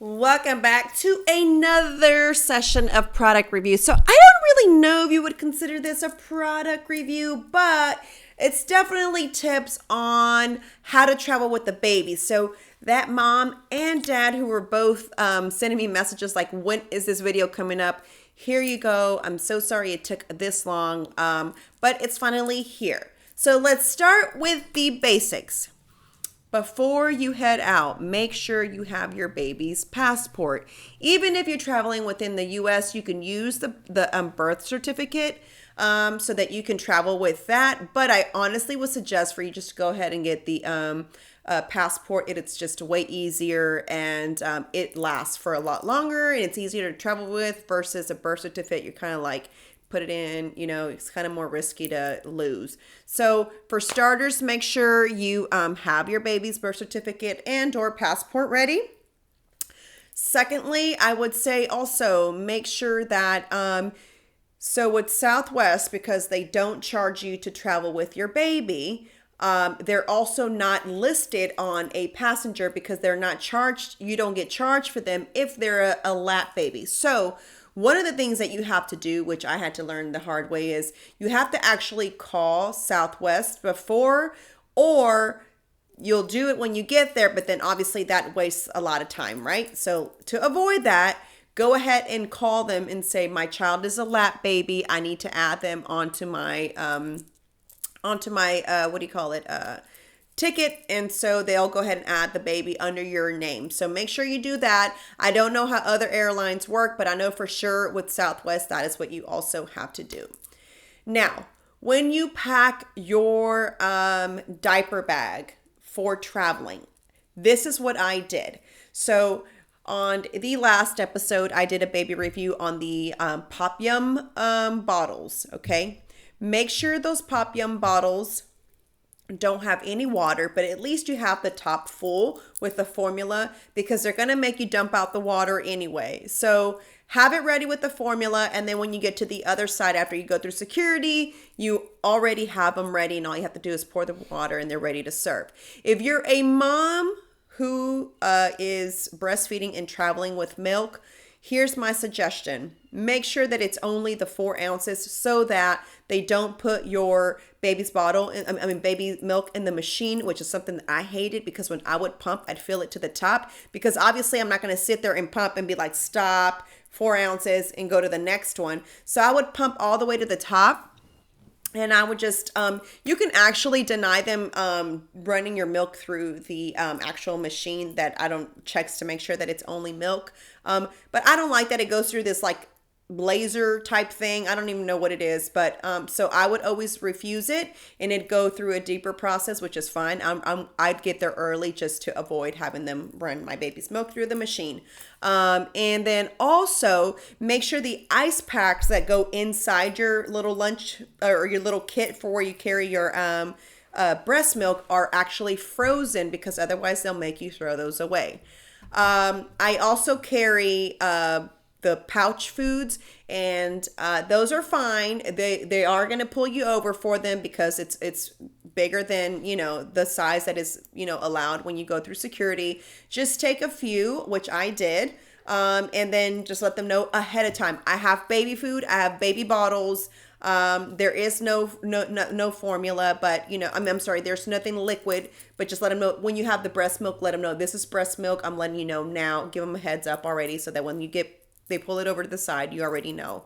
Welcome back to another session of product review. So I don't really know if you would consider this a product review, but it's definitely tips on how to travel with the baby. So that mom and dad who were both sending me messages like, when is this video coming up? Here you go. I'm so sorry it took this long, but it's finally here. So let's start with the basics. Before you head out, make sure you have your baby's passport. Even if you're traveling within the U.S., you can use the birth certificate so that you can travel with that. But I honestly would suggest for you just to go ahead and get the passport. It's just way easier and it lasts for a lot longer and it's easier to travel with versus a birth certificate. You're kind of like, put it in, it's kind of more risky to lose. So for starters, make sure you have your baby's birth certificate and or passport ready. Secondly, I would say also make sure that, so with Southwest, because they don't charge you to travel with your baby, they're also not listed on a passenger because they're not charged. You don't get charged for them if they're a lap baby. So one of the things that you have to do, which I had to learn the hard way, is you have to actually call Southwest before, or you'll do it when you get there, but then obviously that wastes a lot of time, right? So to avoid that, go ahead and call them and say, my child is a lap baby. I need to add them onto my ticket, and so they'll go ahead and add the baby under your name. So make sure you do that. I don't know how other airlines work, but I know for sure with Southwest that is what you also have to do. Now, when you pack your diaper bag for traveling, this is what I did. So on the last episode, I did a baby review on the Pop Yum bottles, okay? Make sure those Pop Yum bottles don't have any water, but at least you have the top full with the formula because they're going to make you dump out the water anyway. So have it ready with the formula, and then when you get to the other side after you go through security, you already have them ready, and all you have to do is pour the water and they're ready to serve. If you're a mom who is breastfeeding and traveling with milk, here's my suggestion. Make sure that it's only the 4 ounces so that they don't put your baby's baby milk in the machine, which is something that I hated because when I would pump, I'd fill it to the top because obviously I'm not going to sit there and pump and be like, stop, 4 ounces and go to the next one. So I would pump all the way to the top. And I would just, you can actually deny them running your milk through the actual machine that I don't checks to make sure that it's only milk. But I don't like that it goes through this like laser type thing. I don't even know what it is, but so I would always refuse it and it'd go through a deeper process, which is fine. I'd get there early just to avoid having them run my baby's milk through the machine. And then also make sure the ice packs that go inside your little lunch or your little kit for where you carry your breast milk are actually frozen because otherwise they'll make you throw those away. I also carry the pouch foods, and those are fine. They are going to pull you over for them because it's bigger than the size that is allowed when you go through security. Just take a few, which I did, and then just let them know ahead of time. I have baby food. I have baby bottles. There is no formula, but I'm sorry, there's nothing liquid, but just let them know when you have the breast milk, let them know this is breast milk. I'm letting you know now, give them a heads up already so that when they pull it over to the side, you already know.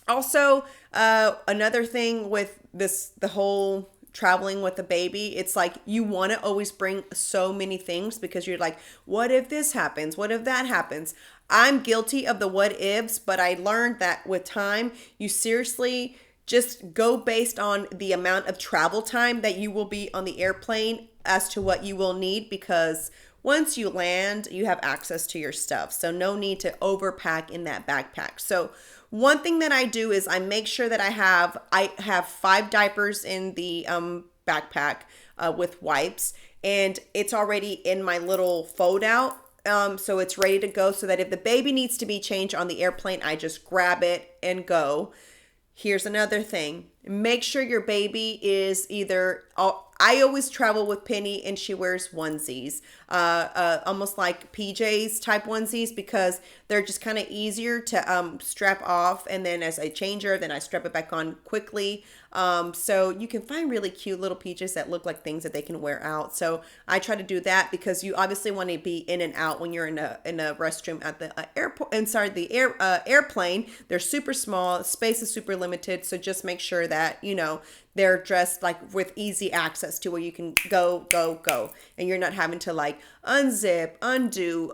Also, another thing with the whole traveling with the baby, it's like you want to always bring so many things because you're like, what if this happens? What if that happens? I'm guilty of the what ifs, but I learned that with time, you seriously just go based on the amount of travel time that you will be on the airplane as to what you will need, because once you land, you have access to your stuff. So no need to overpack in that backpack. So one thing that I do is I make sure that I have 5 diapers in the backpack with wipes, and it's already in my little fold out. So it's ready to go so that if the baby needs to be changed on the airplane, I just grab it and go. Here's another thing. Make sure your baby is either, I always travel with Penny and she wears onesies, almost like PJs type onesies, because they're just kind of easier to strap off. And then as I change her, then I strap it back on quickly. So you can find really cute little PJs that look like things that they can wear out. So I try to do that because you obviously want to be in and out when you're in a restroom at the airport. And sorry, the airplane. They're super small. Space is super limited. So just make sure that they're dressed like with easy access to where you can go, and you're not having to like unzip, undo.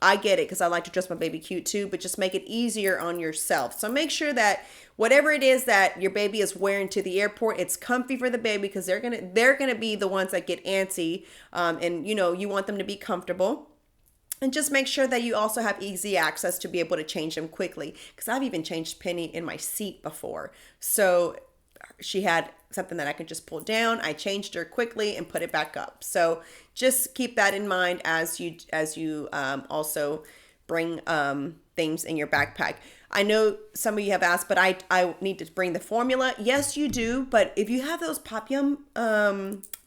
I get it because I like to dress my baby cute too, but just make it easier on yourself. So make sure that whatever it is that your baby is wearing to the airport, it's comfy for the baby, because they're gonna be the ones that get antsy, and you want them to be comfortable. And just make sure that you also have easy access to be able to change them quickly, because I've even changed Penny in my seat before. So she had something that I could just pull down. I changed her quickly and put it back up. So just keep that in mind as you also bring things in your backpack. I know some of you have asked, but I need to bring the formula. Yes, you do. But if you have those Pop Yum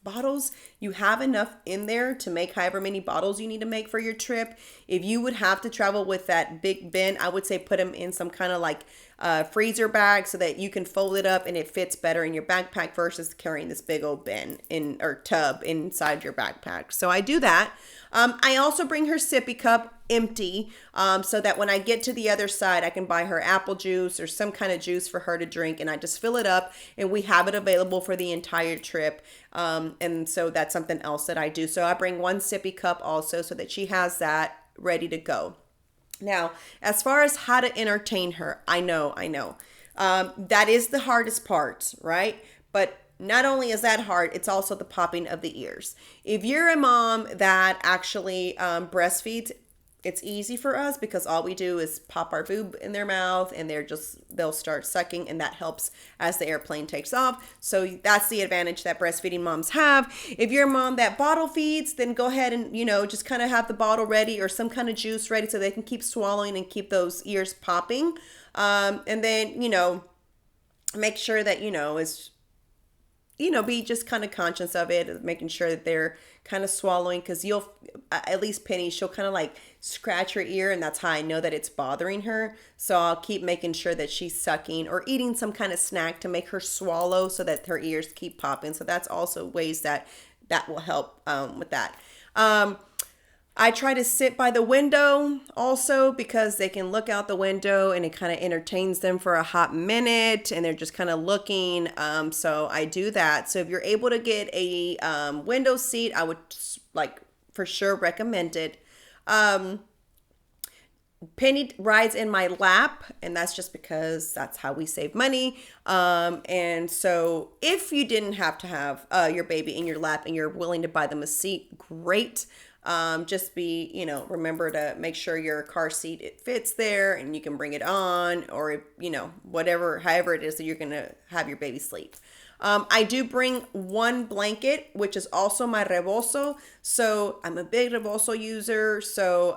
bottles, you have enough in there to make however many bottles you need to make for your trip. If you would have to travel with that big bin, I would say put them in some kind of like freezer bag so that you can fold it up and it fits better in your backpack versus carrying this big old bin or tub inside your backpack. So I do that. I also bring her sippy cup empty, so that when I get to the other side, I can buy her apple juice or some kind of juice for her to drink, and I just fill it up, and we have it available for the entire trip. And so that's something else that I do. So I bring one sippy cup also so that she has that ready to go. Now, as far as how to entertain her, I know. That is the hardest part, right? But not only is that hard, it's also the popping of the ears. If you're a mom that actually breastfeeds, it's easy for us because all we do is pop our boob in their mouth and they'll start sucking, and that helps as the airplane takes off. So that's the advantage that breastfeeding moms have. If you're a mom that bottle feeds, then go ahead and, just kind of have the bottle ready or some kind of juice ready so they can keep swallowing and keep those ears popping. And then, make sure that, be just kind of conscious of it, making sure that they're kind of swallowing, because at least Penny, she'll kind of like scratch her ear, and that's how I know that it's bothering her. So I'll keep making sure that she's sucking or eating some kind of snack to make her swallow so that her ears keep popping. So that's also ways that will help with that. I try to sit by the window also because they can look out the window and it kind of entertains them for a hot minute and they're just kind of looking. So I do that. So if you're able to get a window seat, I would for sure recommend it. Penny rides in my lap, and that's just because that's how we save money. And so if you didn't have to have your baby in your lap and you're willing to buy them a seat, great. Just remember to make sure your car seat, it fits there and you can bring it on, or, however it is that you're going to have your baby sleep. I do bring one blanket, which is also my rebozo. So I'm a big rebozo user. So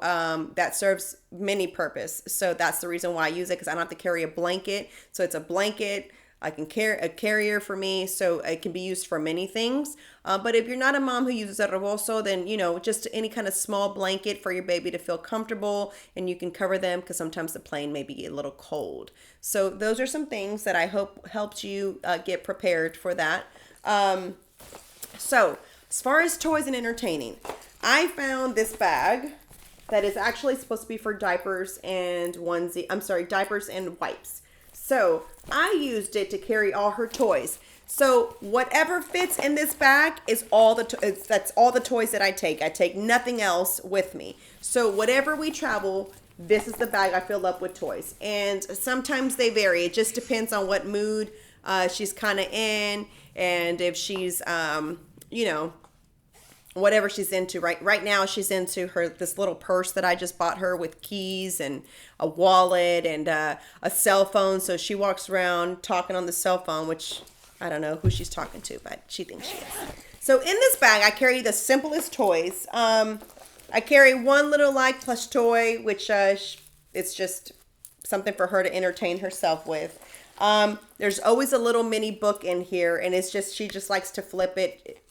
that serves many purpose. So that's the reason why I use it, because I don't have to carry a blanket. So it's a blanket. I can carry a carrier for me, so it can be used for many things. But if you're not a mom who uses a rebozo, then, just any kind of small blanket for your baby to feel comfortable, and you can cover them because sometimes the plane may be a little cold. So those are some things that I hope helped you get prepared for that. So as far as toys and entertaining, I found this bag that is actually supposed to be for diapers and diapers and wipes. So I used it to carry all her toys. So whatever fits in this bag is that's all the toys that I take. I take nothing else with me. So whatever we travel, this is the bag I fill up with toys. And sometimes they vary. It just depends on what mood she's kind of in, and if she's whatever she's into. Right now she's into this little purse that I just bought her with keys and a wallet and a cell phone. So she walks around talking on the cell phone, which I don't know who she's talking to, but she thinks she is. So in this bag, I carry the simplest toys. I carry one little plush toy, which it's just something for her to entertain herself with. There's always a little mini book in here, and it's just, she just likes to flip it.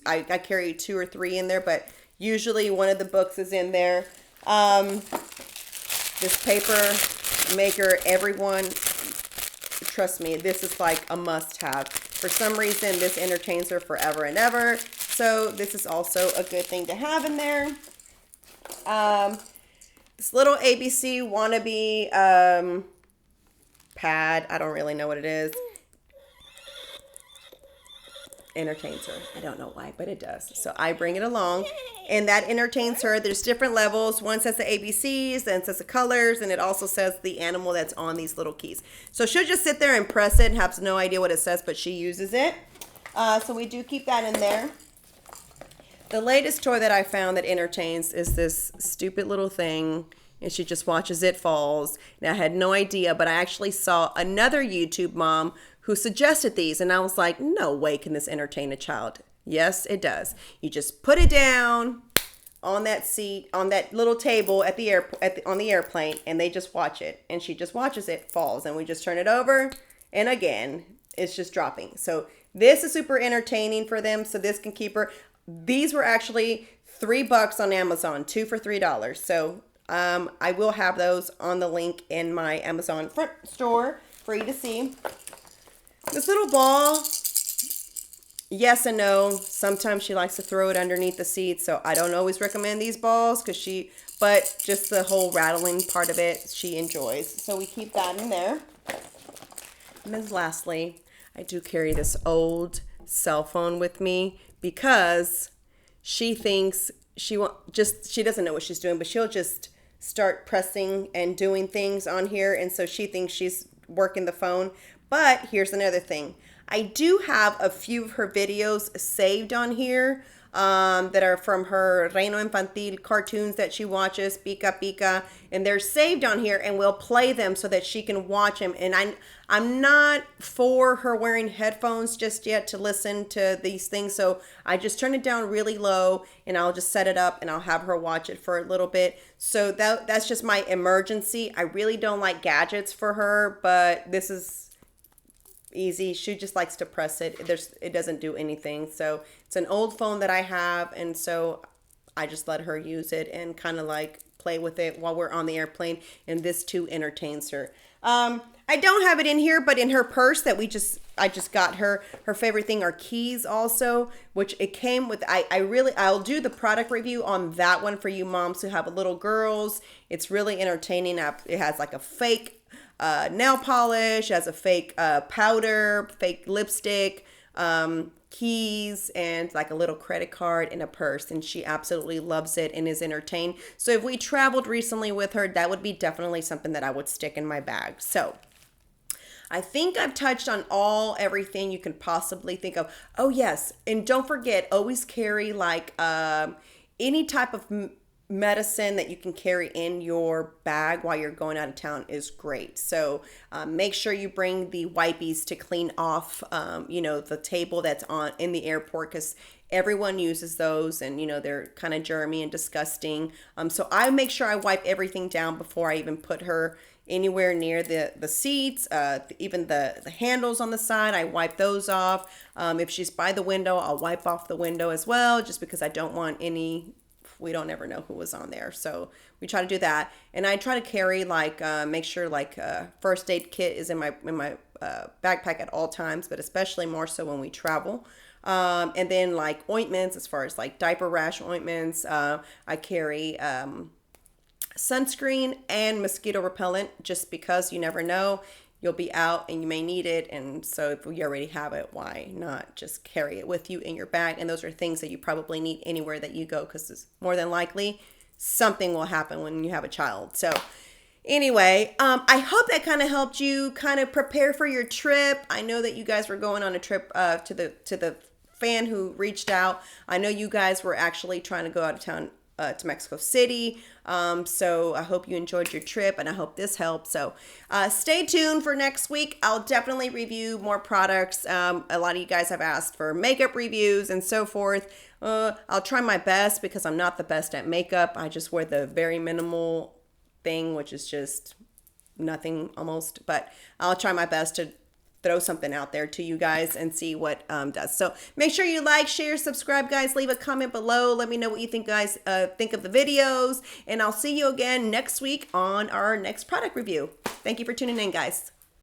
I carry 2 or 3 in there, but usually one of the books is in there. This paper maker, everyone, trust me, this is like a must-have. For some reason, this entertains her forever and ever. So this is also a good thing to have in there. This little ABC wannabe pad. I don't really know what it is. Entertains her. I don't know why, but it does. So I bring it along, and that entertains her. There's different levels. One says the ABCs, then says the colors, and it also says the animal that's on these little keys. So she'll just sit there and press it and has no idea what it says, but she uses it. So we do keep that in there. The latest toy that I found that entertains is this stupid little thing, and she just watches it falls. And I had no idea, but I actually saw another YouTube mom who suggested these, and I was like, no way can this entertain a child. Yes, it does. You just put it down on that seat, on that little table at the on the airplane, and they just watch it, and she just watches it, falls, and we just turn it over, and again, it's just dropping. So this is super entertaining for them, so this can keep her. These were actually $3 on Amazon, 2 for $3. So I will have those on the link in my Amazon front store for you to see. This little ball, yes and no. Sometimes she likes to throw it underneath the seat, so I don't always recommend these balls but just the whole rattling part of it, she enjoys. So we keep that in there. And then lastly, I do carry this old cell phone with me because she thinks she doesn't know what she's doing, but she'll just start pressing and doing things on here, and so she thinks she's working the phone. But here's another thing. I do have a few of her videos saved on here that are from her Reino Infantil cartoons that she watches, Pika Pika, and they're saved on here, and we'll play them so that she can watch them. And I'm not for her wearing headphones just yet to listen to these things, so I just turn it down really low, and I'll just set it up, and I'll have her watch it for a little bit. So that's just my emergency. I really don't like gadgets for her, but this is easy. She just likes to press it. It doesn't do anything. So it's an old phone that I have, and so I just let her use it and kind of like play with it while we're on the airplane, and this too entertains her. I don't have it in here, but in her purse that I just got her favorite thing are keys also, which it came with. I'll do the product review on that one for you moms who have little girls. It's really entertaining. It has like a fake nail polish, has a fake powder, fake lipstick, keys, and like a little credit card in a purse, and she absolutely loves it and is entertained. So if we traveled recently with her, that would be definitely something that I would stick in my bag. So I think I've touched on everything you can possibly think of. Oh yes, and don't forget, always carry like any type of medicine that you can carry in your bag while you're going out of town is great. So make sure you bring the wipes to clean off, the table that's in the airport, because everyone uses those, and they're kind of germy and disgusting. So I make sure I wipe everything down before I even put her anywhere near the seats, even the handles on the side. I wipe those off. If she's by the window, I'll wipe off the window as well, just because I don't want we don't ever know who was on there. So we try to do that. And I try to carry make sure first aid kit is in my backpack at all times, but especially more so when we travel. And then like ointments, as far as like diaper rash ointments, I carry sunscreen and mosquito repellent, just because you never know. You'll be out and you may need it. And so if you already have it, why not just carry it with you in your bag? And those are things that you probably need anywhere that you go, because it's more than likely something will happen when you have a child. So anyway, I hope that kind of helped you kind of prepare for your trip. I know that you guys were going on a trip to the fan who reached out. I know you guys were actually trying to go out of town to Mexico City. So I hope you enjoyed your trip, and I hope this helped. So stay tuned for next week. I'll definitely review more products. A lot of you guys have asked for makeup reviews and so forth. I'll try my best, because I'm not the best at makeup. I just wear the very minimal thing, which is just nothing almost, but I'll try my best to throw something out there to you guys and see what does. So make sure you like, share, subscribe, guys. Leave a comment below. Let me know what you think, guys, think of the videos. And I'll see you again next week on our next product review. Thank you for tuning in, guys.